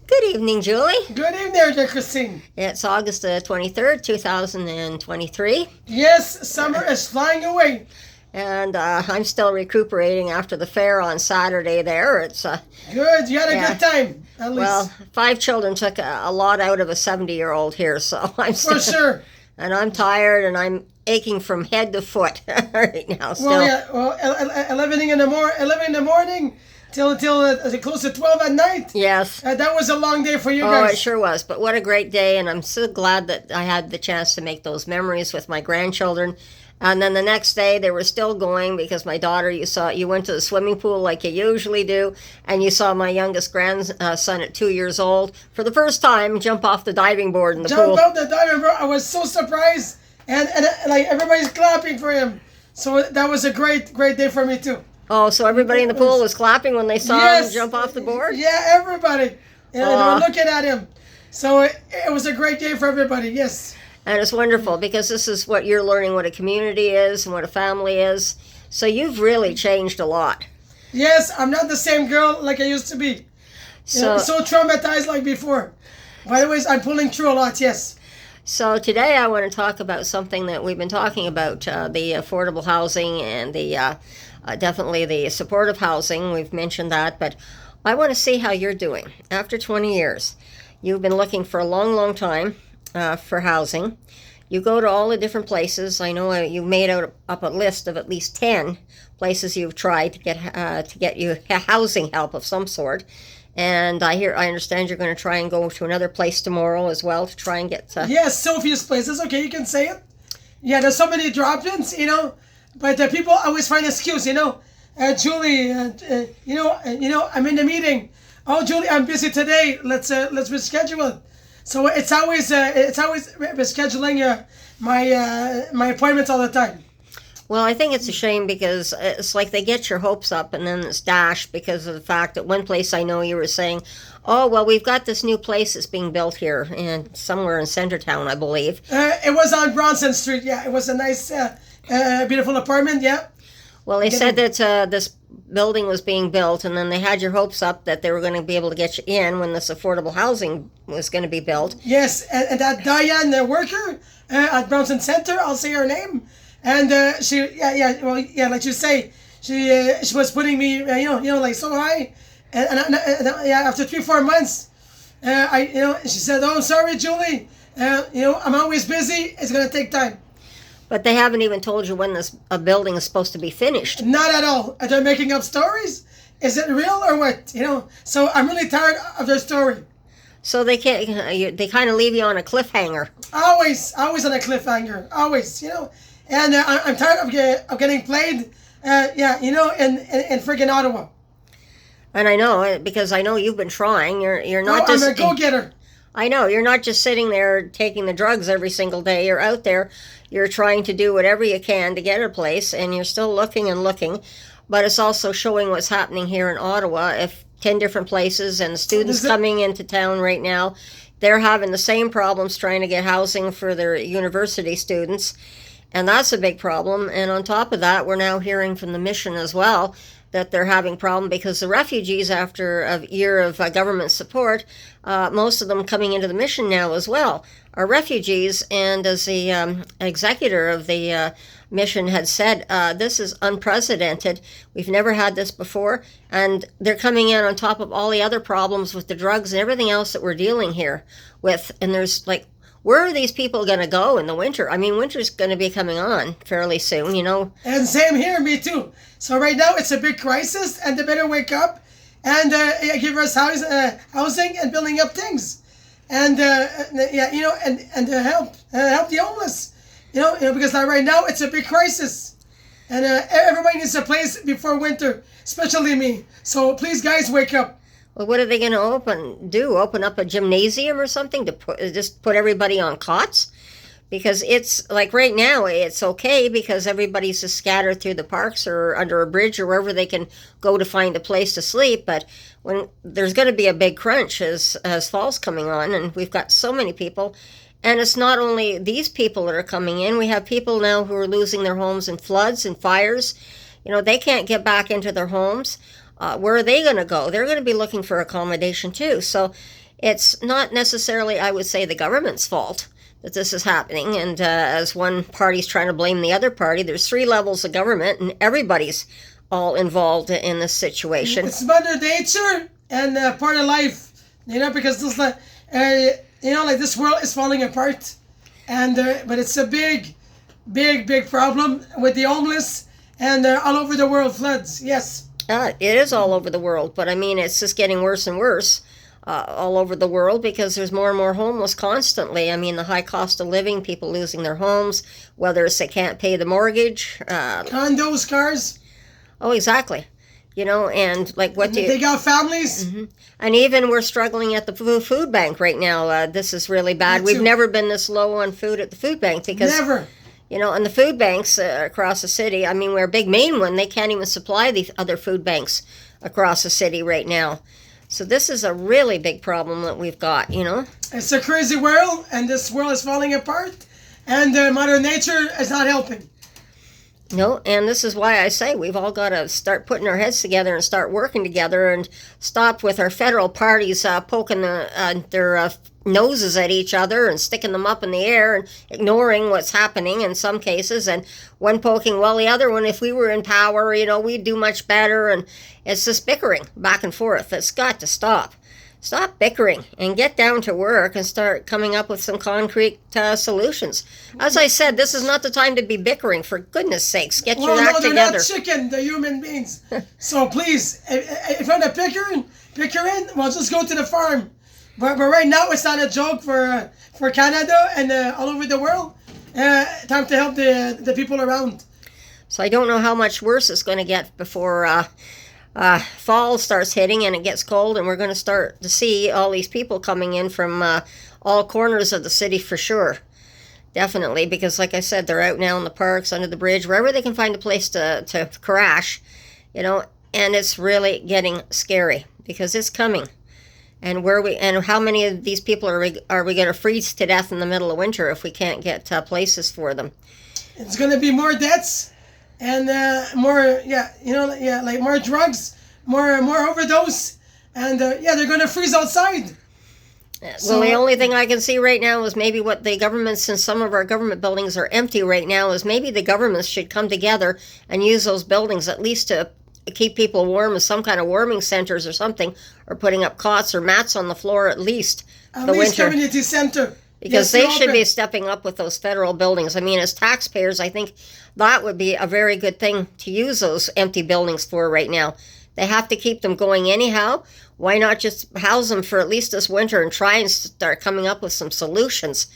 Good evening, Julie. Good evening there, Christine. It's August the 23rd, 2023. Yes, summer is flying away. And I'm still recuperating after the fair on Saturday there. It's Good, you had a good time, at least. Well, 5 children took a lot out of a 70-year-old here, so I'm still... For sure. And I'm tired, and I'm aching from head to foot right now still. Well, 11 in the morning till close to 12 at night. Yes. That was a long day for you guys. Oh, it sure was. But what a great day, and I'm so glad that I had the chance to make those memories with my grandchildren. And then the next day, they were still going because my daughter, you went to the swimming pool like you usually do, and you saw my youngest grandson at 2 years old for the first time jump off the diving board in the pool. Jump off the diving board. I was so surprised, and like everybody's clapping for him. So that was a great day for me too. Oh, so everybody in the pool was clapping when they saw him jump off the board? Yeah, everybody. And they were looking at him. So it was a great day for everybody, yes. And it's wonderful because this is what you're learning, what a community is and what a family is. So you've really changed a lot. Yes, I'm not the same girl like I used to be. So traumatized like before. By the way, I'm pulling through a lot, yes. So today I want to talk about something that we've been talking about, the affordable housing and the definitely the supportive housing. We've mentioned that, but I want to see how you're doing. After 20 years, you've been looking for a long, long time for housing. You go to all the different places. I know you made up a list of at least 10 places you've tried to get you housing help of some sort. And I understand you're going to try and go to another place tomorrow as well to try and get... Yes, Sophia's place. That's okay, you can say it. Yeah, there's so many drop-ins, but people always find excuse, Julie, I'm in the meeting. Oh, Julie, I'm busy today. Let's reschedule it. So it's always rescheduling my appointments all the time. Well, I think it's a shame because it's like they get your hopes up and then it's dashed because of the fact that one place I know you were saying, oh, well, we've got this new place that's being built here and somewhere in Centertown, I believe. It was on Bronson Street, yeah. It was a nice, beautiful apartment, yeah. Well, they said that this building was being built and then they had your hopes up that they were going to be able to get you in when this affordable housing was going to be built. Yes, and that Diane, the worker at Bronson Center, I'll say her name. And like you say, she was putting me, like so high, and after 3-4 months, she said, "Oh, sorry, Julie, I'm always busy. It's gonna take time." But they haven't even told you when this building is supposed to be finished. Not at all. They're making up stories. Is it real or what? So I'm really tired of their story. So they can't. They kind of leave you on a cliffhanger. Always on a cliffhanger. Always, And I'm tired of getting played, in friggin' Ottawa. And I know, because I know you've been trying. You're not just... I'm a go-getter. I know, you're not just sitting there taking the drugs every single day. You're out there. You're trying to do whatever you can to get a place, and you're still looking and looking. But it's also showing what's happening here in Ottawa. If 10 different places and the students coming into town right now, they're having the same problems trying to get housing for their university students. And that's a big problem. And on top of that, we're now hearing from the mission as well that they're having problem because the refugees, after a year of government support, most of them coming into the mission now as well, are refugees. And as the executor of the mission had said, this is unprecedented. We've never had this before. And they're coming in on top of all the other problems with the drugs and everything else that we're dealing here with. And there's like, where are these people going to go in the winter? I mean, winter's going to be coming on fairly soon, And same here, me too. So right now it's a big crisis, and they better wake up and give us housing and building up things, and and help the homeless, because like right now it's a big crisis, and everybody needs a place before winter, especially me. So please, guys, wake up. Well, what are they going to open up a gymnasium or something to put everybody on cots? Because it's like right now it's okay because everybody's just scattered through the parks or under a bridge or wherever they can go to find a place to sleep. But when there's going to be a big crunch as fall's coming on, and we've got so many people, and it's not only these people that are coming in. We have people now who are losing their homes in floods and fires. They can't get back into their homes. Where are they going to go? They're going to be looking for accommodation too. So it's not necessarily, I would say, the government's fault that this is happening. And as one party's trying to blame the other party, there's three levels of government, and everybody's all involved in this situation. It's Mother Nature and part of life, because this, like this world is falling apart, and but it's a big, big, big problem with the homeless and all over the world floods. Yes. It is all over the world, but I mean, it's just getting worse and worse all over the world because there's more and more homeless constantly. I mean, the high cost of living, people losing their homes, whether it's they can't pay the mortgage. Condos, cars. Oh, exactly. And like what They got families. Mm-hmm. And even we're struggling at the food bank right now. This is really bad. Me We've too. never been this low on food at the food bank because Never. and the food banks across the city, I mean, we're a big main one. They can't even supply the other food banks across the city right now. So this is a really big problem that we've got, It's a crazy world, and this world is falling apart, and Mother Nature is not helping. No, and this is why I say we've all got to start putting our heads together and start working together and stop with our federal parties poking their noses at each other and sticking them up in the air and ignoring what's happening in some cases. And one poking, well, the other one, if we were in power, we'd do much better. And it's this bickering back and forth. It's got to stop. Stop bickering and get down to work and start coming up with some concrete solutions. As I said, this is not the time to be bickering. For goodness sakes, get your act they're together. not chicken, the human beings. So please, if you're not bickering, well, just go to the farm. But right now, it's not a joke for Canada and all over the world. Time to help the people around. So I don't know how much worse it's going to get before fall starts hitting and it gets cold, and we're going to start to see all these people coming in from all corners of the city for sure. Definitely, because like I said, they're out now in the parks, under the bridge, wherever they can find a place to crash, and it's really getting scary because it's coming. And how many of these people are we going to freeze to death in the middle of winter if we can't get places for them? It's going to be more deaths and more, like more drugs, more overdose, and they're going to freeze outside. Well, the only thing I can see right now is maybe what the government, since some of our government buildings are empty right now, is maybe the governments should come together and use those buildings at least to keep people warm with some kind of warming centers or something, or putting up cots or mats on the floor at least At the least winter. community center. Because Yes, they they're should open. be stepping up with those federal buildings. I mean, as taxpayers, I think that would be a very good thing to use those empty buildings for right now. They have to keep them going anyhow. Why not just house them for at least this winter and try and start coming up with some solutions?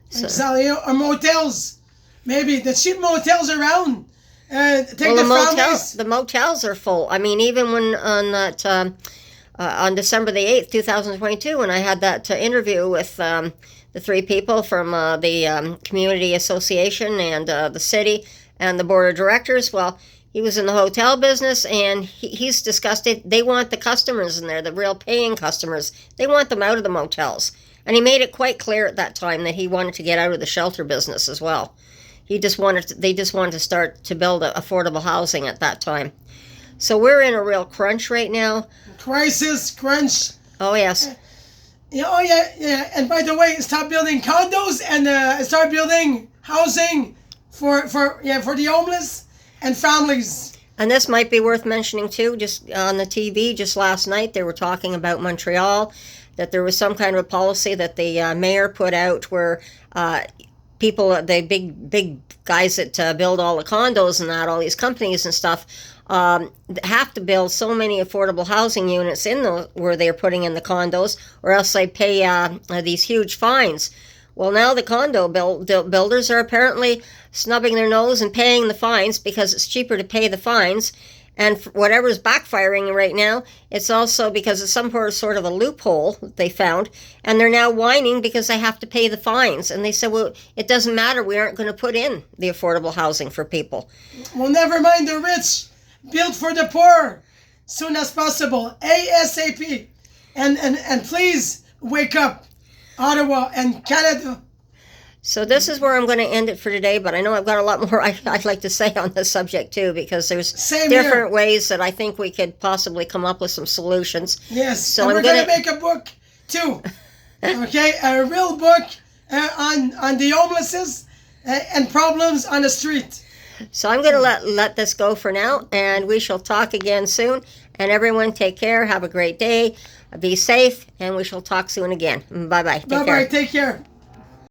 So, Exactly. Or motels. Maybe the cheap motels around. Take the families. the motels are full. I mean, even when on December the 8th, 2022, when I had that interview with the three people from the community association and the city and the board of directors, well, he was in the hotel business, and he's discussed it. They want the customers in there, the real paying customers. They want them out of the motels. And he made it quite clear at that time that he wanted to get out of the shelter business as well. They just wanted to start to build affordable housing at that time. So we're in a real crunch right now. Crisis, crunch. Oh, yes. Yeah. And by the way, stop building condos and start building housing for the homeless and families. And this might be worth mentioning too, just on the TV just last night, they were talking about Montreal, that there was some kind of a policy that the mayor put out where people, the big guys that build all the condos and that, all these companies and stuff, have to build so many affordable housing units in those where they're putting in the condos, or else they pay these huge fines. Well, now the condo builders are apparently snubbing their nose and paying the fines because it's cheaper to pay the fines. And whatever's backfiring right now, it's also because it's some sort of a loophole that they found. And they're now whining because they have to pay the fines. And they said, well, it doesn't matter. We aren't going to put in the affordable housing for people. Well, never mind the rich. Build for the poor soon as possible. ASAP. And please wake up, Ottawa and Canada. So this is where I'm going to end it for today, but I know I've got a lot more I'd like to say on this subject too, because there's Same different here. ways that I think we could possibly come up with some solutions. Yes. So and I'm we're going to gonna- make a book 2. Okay, a real book on the homelesses and problems on the street. So I'm going to let this go for now, and we shall talk again soon. And everyone, take care. Have a great day. Be safe, and we shall talk soon again. Bye bye. Take Bye care. bye. Take care.